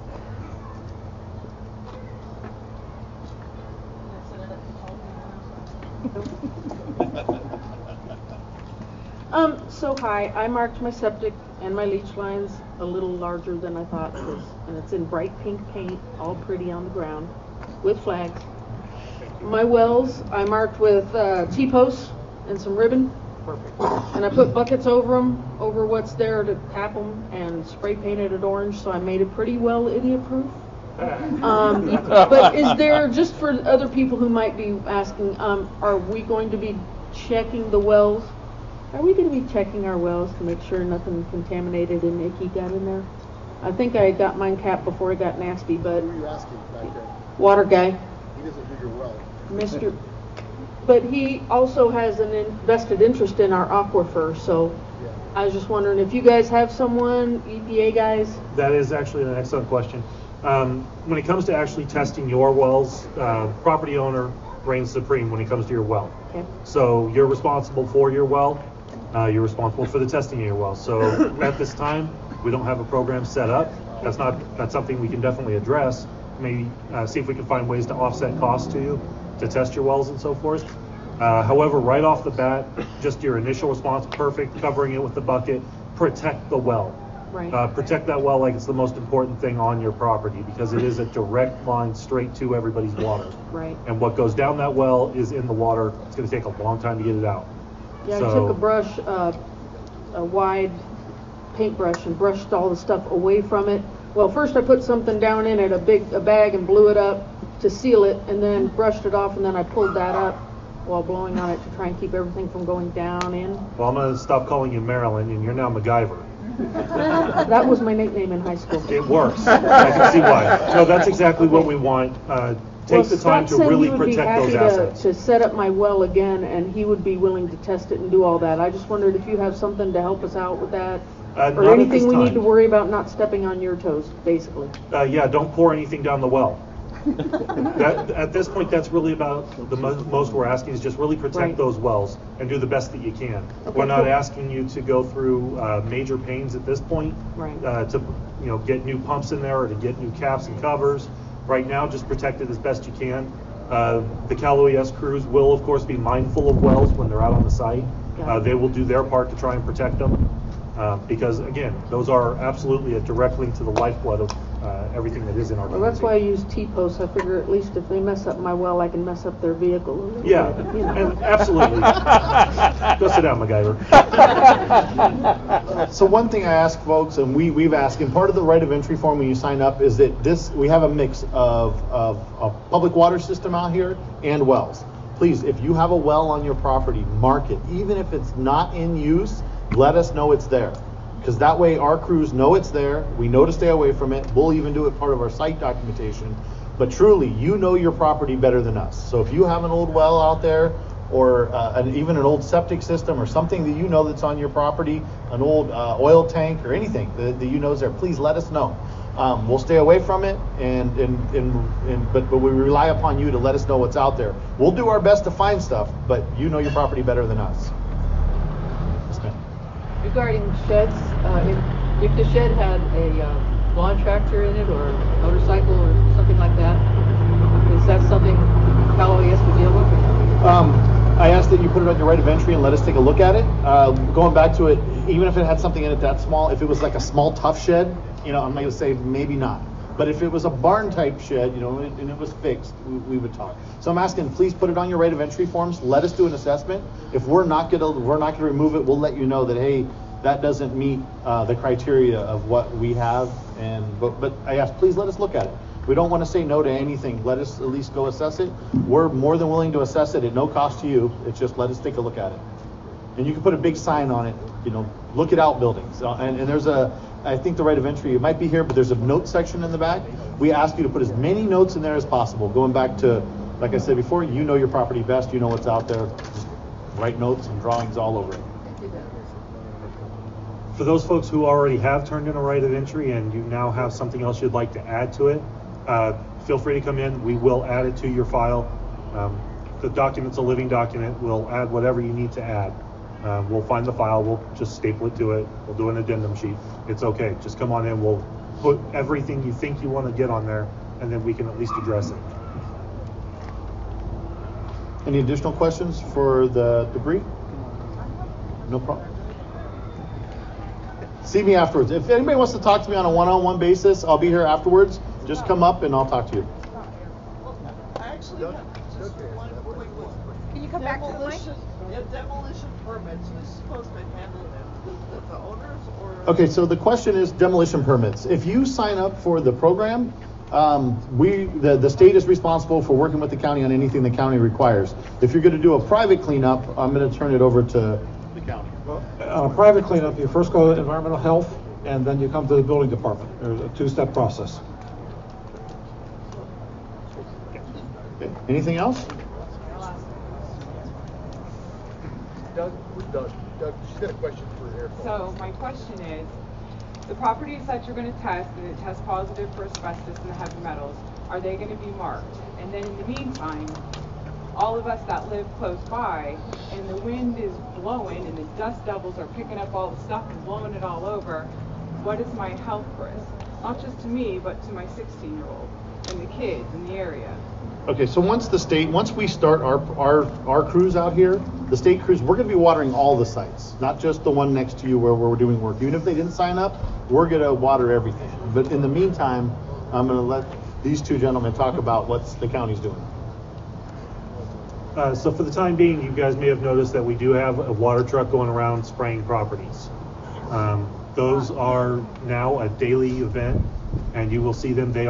So hi, I marked my septic and my leach line's a little larger than I thought it was. And it's in bright pink paint, all pretty on the ground, with flags. My wells, I marked with T-posts and some ribbon. Perfect. And I put buckets over them, over what's there to tap them, and spray painted it orange, so I made it pretty well idiot-proof. But is there, just for other people who might be asking, are we going to be checking the wells? Are we going to be checking our wells to make sure nothing contaminated and icky got in there? I think I got mine capped before it got nasty, but... Who are you asking back there? Water guy. He doesn't do your well. Mr. But he also has an invested interest in our aquifer, so yeah. I was just wondering if you guys have someone, EPA guys? That is actually an excellent question. When it comes to actually testing your wells, property owner reigns supreme when it comes to your well. Okay. So you're responsible for your well. You're responsible for the testing of your well. So at this time, we don't have a program set up. That's something we can definitely address. Maybe see if we can find ways to offset costs to you to test your wells and so forth. However, right off the bat, just your initial response, perfect, covering it with the bucket, protect the well. Right. Protect that well like it's the most important thing on your property, because it is a direct line straight to everybody's water. Right. And what goes down that well is in the water. It's going to take a long time to get it out. Yeah, so, I took a brush, a wide paintbrush, and brushed all the stuff away from it. Well, first I put something down in it, a bag, and blew it up to seal it, and then brushed it off, and then I pulled that up while blowing on it to try and keep everything from going down in. Well, I'm going to stop calling you Marilyn, and you're now MacGyver. That was my nickname in high school. It works. I can see why. No, that's exactly what we want. Take the time to really protect those assets. To set up my well again, and he would be willing to test it and do all that. I just wondered if you have something to help us out with that, or anything we need to worry about not stepping on your toes, basically. Yeah, don't pour anything down the well. At this point, that's really about the most we're asking is just really protect those wells and do the best that you can. Okay, we're not asking you to go through major pains at this point to get new pumps in there or to get new caps and covers. Right now, just protect it as best you can. The Cal OES crews will, of course, be mindful of wells when they're out on the site. They will do their part to try and protect them because, again, those are absolutely a direct link to the lifeblood of everything that is in our community. Well, that's why I use T-posts. I figure at least if they mess up my well, I can mess up their vehicle. Yeah, and absolutely. Go sit down, MacGyver. So one thing I ask folks, and we've asked, and part of the right of entry form when you sign up is that we have a mix of public water system out here and wells. Please, if you have a well on your property, mark it. Even if it's not in use, let us know it's there. Because that way our crews know it's there, we know to stay away from it, we'll even do it part of our site documentation. But truly, you know your property better than us. So if you have an old well out there, or even an old septic system, or something that you know that's on your property, an old oil tank, or anything that you know is there, please let us know. We'll stay away from it, but we rely upon you to let us know what's out there. We'll do our best to find stuff, but you know your property better than us. Regarding sheds, if the shed had a lawn tractor in it or a motorcycle or something like that, is that something Cal OES would deal with? I asked that you put it on your right of entry and let us take a look at it. Going back to it, even if it had something in it that small, if it was like a small tough shed, I'm going to say maybe not. But if it was a barn type shed, and it was fixed, we would talk. So I'm asking, please put it on your right of entry forms. Let us do an assessment. If we're not going to remove it, we'll let you know that, hey, that doesn't meet the criteria of what we have. But I ask, please let us look at it. We don't want to say no to anything. Let us at least go assess it. We're more than willing to assess it at no cost to you. It's just let us take a look at it. And you can put a big sign on it, look at outbuildings. And there's I think the right of entry, it might be here, but there's a note section in the back. We ask you to put as many notes in there as possible. Going back to, like I said before, you know your property best, you know what's out there. Just write notes and drawings all over it. For those folks who already have turned in a right of entry and you now have something else you'd like to add to it, feel free to come in. We will add it to your file. The document's a living document. We'll add whatever you need to add. We'll find the file. We'll just staple it to it. We'll do an addendum sheet. It's okay. Just come on in. We'll put everything you think you want to get on there, and then we can at least address it. Any additional questions for the debris? No problem. See me afterwards. If anybody wants to talk to me on a one-on-one basis, I'll be here afterwards. Just come up and I'll talk to you. I actually have just one quick one. Can you come back to the mic? Yeah, demolition permits, who's supposed to handle them? The owners or? Okay, so the question is demolition permits. If you sign up for the program, the state is responsible for working with the county on anything the county requires. If you're going to do a private cleanup, I'm going to turn it over to the county. Well, on a private cleanup, you first go to environmental health, and then you come to the building department. There's a two-step process. Okay. Anything else? Doug, she's got a question for Eric. So my question is, the properties that you're going to test and it tests positive for asbestos and the heavy metals, are they going to be marked? And then in the meantime, all of us that live close by and the wind is blowing and the dust devils are picking up all the stuff and blowing it all over, what is my health risk? Not just to me, but to my 16-year-old and the kids in the area. Okay, so once we start our crews out here, the state crews, we're going to be watering all the sites, not just the one next to you where we're doing work. Even if they didn't sign up, we're going to water everything. But in the meantime, I'm going to let these two gentlemen talk about what the county's doing. So for the time being, you guys may have noticed that we do have a water truck going around spraying properties. Those are now a daily event, and you will see them. They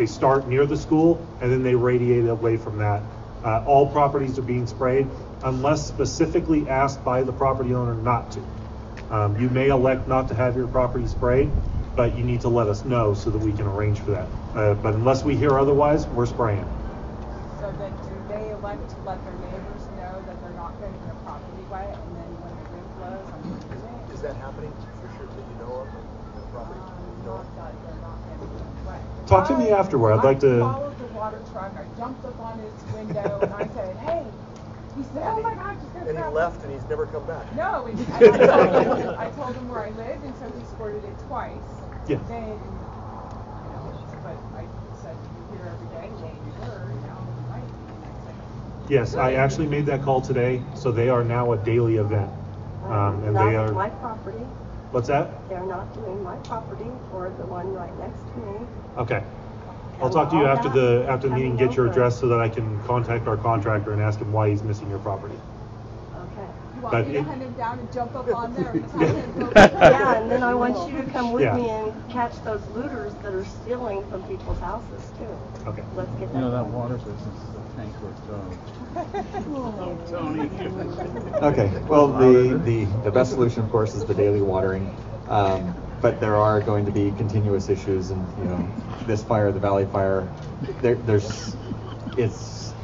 start near the school, and then they radiate away from that. All properties are being sprayed, unless specifically asked by the property owner not to. You may elect not to have your property sprayed, but you need to let us know so that we can arrange for that. But unless we hear otherwise, we're spraying. So then do they elect to let their neighbors know that they're not getting their property wet, and then when the wind blows, I'm going to do it? Is that happening for sure that you know of? The property? Not that they're not getting it wet. Talk to me afterward. I'd like to. I followed the water truck. I jumped up on his window and I said, "Hey." He said, "Oh my God, just gonna." And he left, and he's never come back. No, and I told him where I lived, and so he squirted it twice. Yeah. Then, but I said, "You're here every day." Well, you were. Now it might be. Yes, I actually made that call today, so they are now a daily event, and not they are. my property. What's that? They're not doing my property or the one right next to me. Okay. I'll talk to you after the meeting, get your address so that I can contact our contractor and ask him why he's missing your property. Okay. You want me to hunt him down and jump up on there and tell him? Yeah, and then I want you to come with Yeah. me and catch those looters that are stealing from people's houses too. Okay. Let's get You know, that that water business is a tank worth Tony. Okay, well, the best solution, of course, is the daily watering. But there are going to be continuous issues, and this fire, the Valley Fire, it's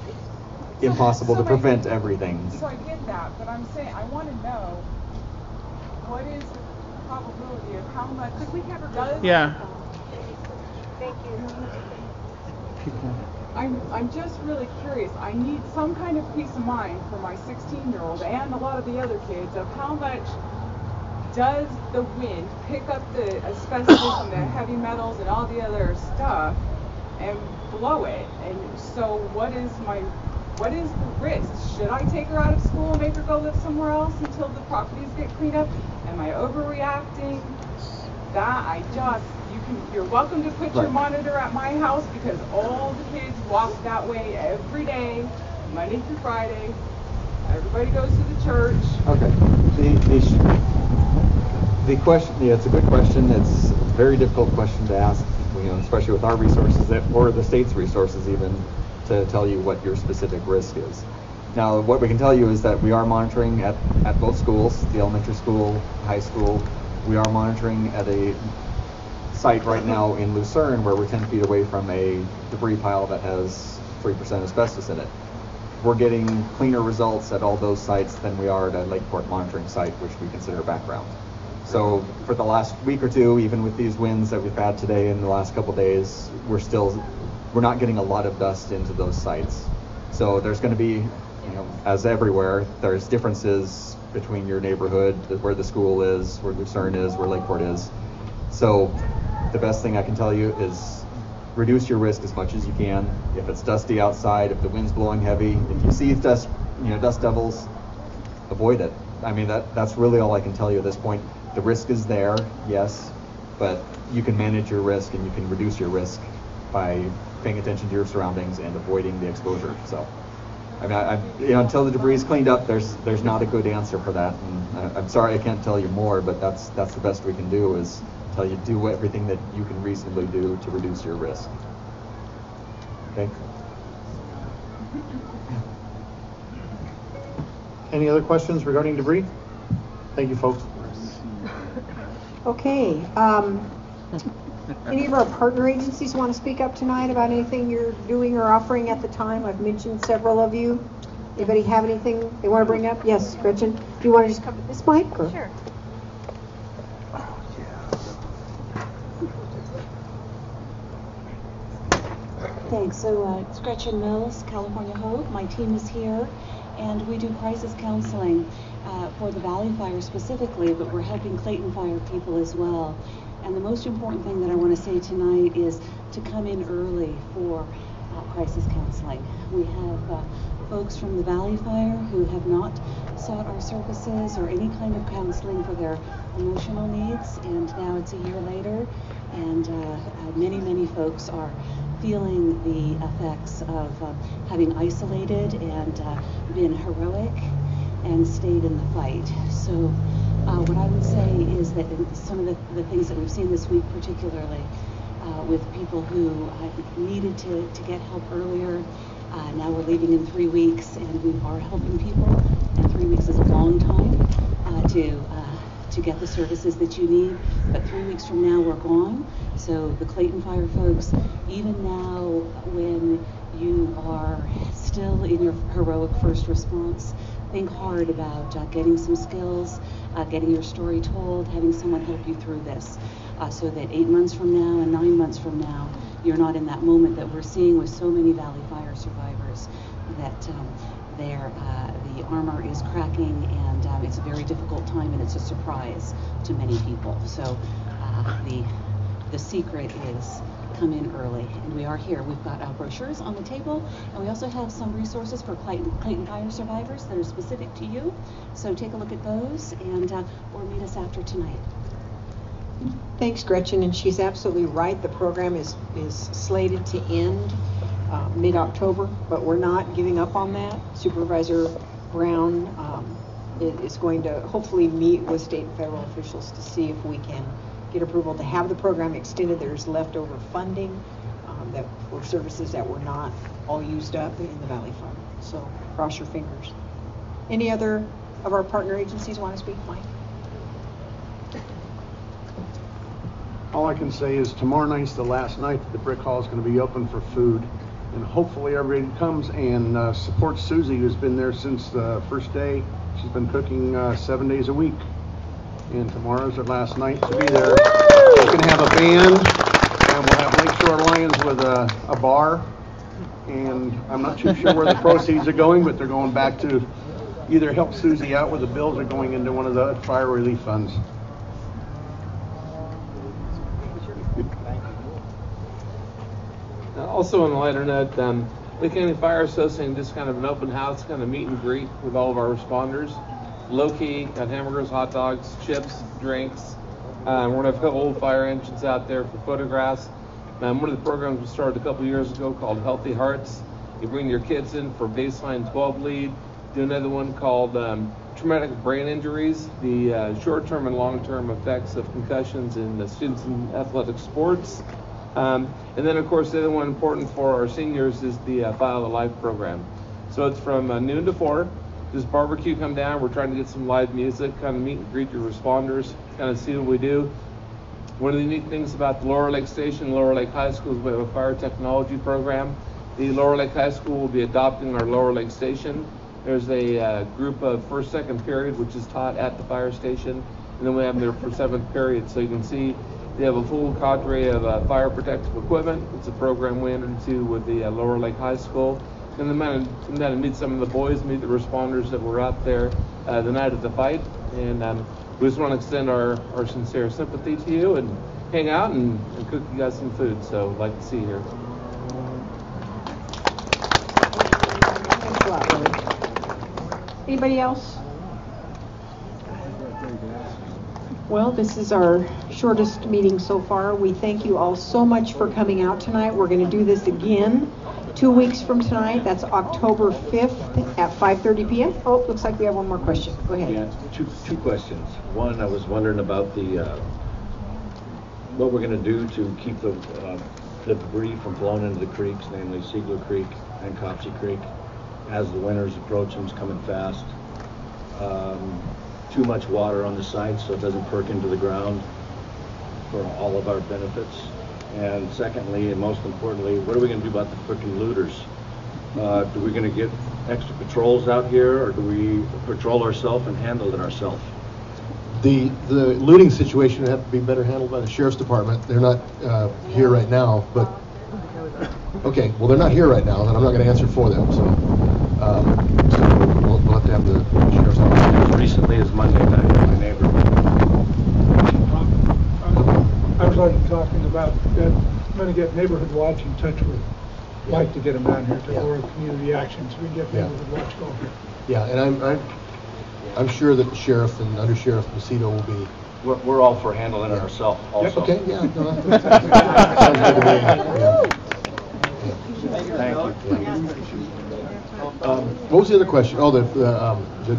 impossible to prevent everything. So I get that, but I'm saying I want to know what is the probability of how much. Could we have a does? Yeah. Thank you. I'm just really curious. I need some kind of peace of mind for my 16-year-old and a lot of the other kids of how much does the wind pick up the asbestos and the heavy metals and all the other stuff and blow it? And so what is the risk? Should I take her out of school and make her go live somewhere else until the properties get cleaned up? Am I overreacting? You're welcome to put your monitor at my house because all the kids walk that way every day, Monday through Friday. Everybody goes to the church. Okay. The question, it's a good question. It's a very difficult question to ask, especially with our resources or the state's resources even, to tell you what your specific risk is. Now, what we can tell you is that we are monitoring at both schools, the elementary school, high school. We are monitoring at a site right now in Lucerne where we're 10 feet away from a debris pile that has 3% asbestos in it. We're getting cleaner results at all those sites than we are at a Lakeport monitoring site, which we consider background. So for the last week or two, even with these winds that we've had today and the last couple of days, we're not getting a lot of dust into those sites. So there's going to be, as everywhere, there's differences between your neighborhood, where the school is, where Lucerne is, where Lakeport is. So the best thing I can tell you is reduce your risk as much as you can. If it's dusty outside, if the wind's blowing heavy, if you see dust devils, avoid it. I mean, that's really all I can tell you at this point. the risk is there, yes, but you can manage your risk and you can reduce your risk by paying attention to your surroundings and avoiding the exposure. So, I mean, until the debris is cleaned up, there's not a good answer for that. And I'm sorry I can't tell you more, but that's the best we can do, is tell you do everything that you can reasonably do to reduce your risk. Okay. Any other questions regarding debris? Thank you, folks. Okay. Any of our partner agencies want to speak up tonight about anything you're doing or offering at the time? I've mentioned several of you. Anybody have anything they want to bring up? Yes, Gretchen. Do you want to just come to this mic? Or? Sure. Thanks. So it's Gretchen Mills, California Hope. My team is here, and we do crisis counseling for the Valley Fire specifically, but we're helping Clayton Fire people as well. And the most important thing that I want to say tonight is to come in early for crisis counseling. We have folks from the Valley Fire who have not sought our services or any kind of counseling for their emotional needs, and now it's a year later, and many folks are feeling the effects of having isolated and been heroic and stayed in the fight. So what I would say is that some of the things that we've seen this week, particularly with people who needed to get help earlier, now we're leaving in 3 weeks, and we are helping people, and 3 weeks is a long time to get the services that you need, but 3 weeks from now we're gone. So the Clayton Fire folks, even now when you are still in your heroic first response, think hard about getting some skills, getting your story told, having someone help you through this, so that 8 months from now and 9 months from now, you're not in that moment that we're seeing with so many Valley Fire survivors, that the armor is cracking, and it's a very difficult time, and it's a surprise to many people. So the secret is come in early, and we are here. We've got our brochures on the table, and we also have some resources for Clayton Fire survivors that are specific to you. So take a look at those, and or meet us after tonight. Thanks, Gretchen, and she's absolutely right. The program is slated to end mid-October, but we're not giving up on that. Supervisor Brown is going to hopefully meet with state and federal officials to see if we can get approval to have the program extended. There's leftover funding that for services that were not all used up in the Valley Fund. So cross your fingers. Any other of our partner agencies want to speak? Mike? All I can say is tomorrow night's the last night that the Brick Hall is going to be open for food, and hopefully everybody comes and supports Susie, who's been there since the first day. She's been cooking 7 days a week, and tomorrow's our last night to be there. We're going to have a band, and we'll have Lakeshore Lions with a bar, and I'm not too sure where the proceeds are going, but they're going back to either help Susie out with the bills or going into one of the fire relief funds. Also on the lighter note, Lee County Fire Association just kind of an open house, kind of meet and greet with all of our responders. Low key, got hamburgers, hot dogs, chips, drinks. We're going to have a couple old fire engines out there for photographs. One of the programs we started a couple years ago called Healthy Hearts. You bring your kids in for baseline 12 lead. Do another one called Traumatic Brain Injuries, the short-term and long-term effects of concussions in students in athletic sports. And then, of course, the other one important for our seniors is the File the Life program. So it's from noon to 4. Just barbecue, come down. We're trying to get some live music, kind of meet and greet your responders, kind of see what we do. One of the unique things about the Lower Lake Station, Lower Lake High School, is we have a fire technology program. The Lower Lake High School will be adopting our Lower Lake Station. There's a group of first, second period, which is taught at the fire station, and then we have them there for seventh period. So you can see they have a full cadre of fire protective equipment. It's a program we entered into with the Lower Lake High School. And then come down and meet some of the boys, meet the responders that were out there the night of the fight. And we just want to extend our sincere sympathy to you and hang out and cook you guys some food. So I'd like to see you here. Thanks a lot, Willie. Anybody else? Well, this is our shortest meeting so far. We thank you all so much for coming out tonight. We're going to do this again 2 weeks from tonight. That's October 5th at 5:30 p.m. Oh, looks like we have one more question. Go ahead. Yeah, two questions. One, I was wondering about the what we're going to do to keep the debris from flowing into the creeks, namely Siegler Creek and Copsey Creek, as the winter's approaching, it's coming fast. Too much water on the site so it doesn't perk into the ground for all of our benefits. And secondly, and most importantly, what are we going to do about the frickin' looters? Are we going to get extra patrols out here, or do we patrol ourselves and handle it ourselves? The looting situation would have to be better handled by the sheriff's department. They're not here right now, but okay. Well, they're not here right now, and I'm not going to answer for them. So we'll have to have the sheriff's office. As recently as Monday night, my neighbor. I was already talking about that. I'm going to get Neighborhood Watch in touch with. Like to get them down here to more community action, so we can get Neighborhood Watch going here. Yeah, and I'm sure that the sheriff and Under Sheriff Macedo will be. We're all for handling it ourselves also. Okay, yeah. No, sounds good to me. Yeah. Thank you. What was the other question? Oh, the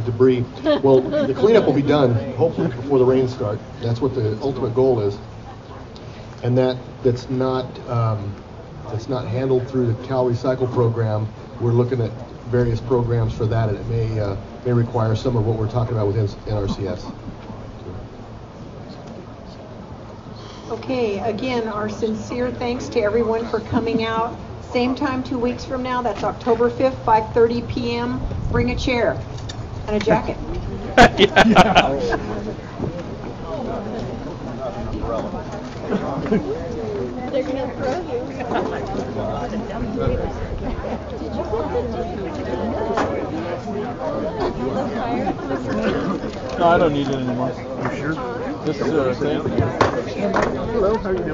debris. Well, the cleanup will be done hopefully before the rains start. That's what the ultimate goal is, and that's not handled through the Cal Recycle program. We're looking at various programs for that, and it may require some of what we're talking about within NRCS. Okay, again, our sincere thanks to everyone for coming out. Same time 2 weeks from now. That's October 5th, 5:30 p.m. Bring a chair and a jacket. They're going to throw you. No, I don't need it anymore. You sure? This is a thing. Hello, how are you doing?